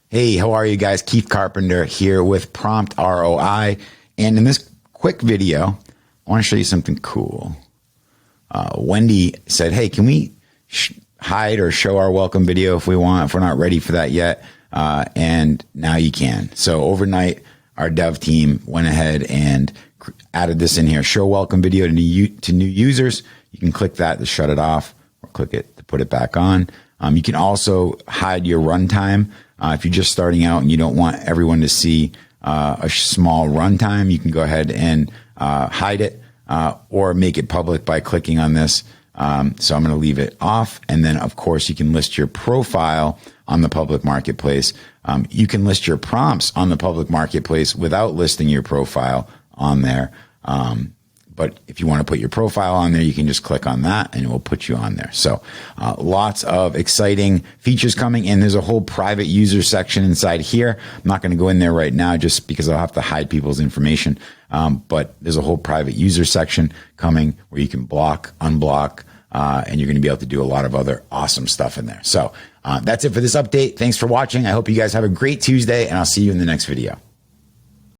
Hey, how are you guys? Keith Carpenter here with PromptROI. And in this quick video, I want to show you something cool. Wendy said, hey, can we hide or show our welcome video if we want, if we're not ready for that yet? And now you can. So overnight, our dev team went ahead and added this in here. Show welcome video to new users. You can click that to shut it off or click it to put it back on. You can also hide your runtime. If you're just starting out and you don't want everyone to see a small runtime, you can go ahead and hide it or make it public by clicking on this. So I'm going to leave it off. And then, of course, you can list your profile on the public marketplace. You can list your prompts on the public marketplace without listing your profile on there. But if you want to put your profile on there, you can just click on that and it will put you on there. So lots of exciting features coming, and there's a whole private user section inside here. I'm not going to go in there right now just because I'll have to hide people's information. But there's a whole private user section coming where you can block, unblock, and you're going to be able to do a lot of other awesome stuff in there. So that's it for this update. Thanks for watching. I hope you guys have a great Tuesday, and I'll see you in the next video.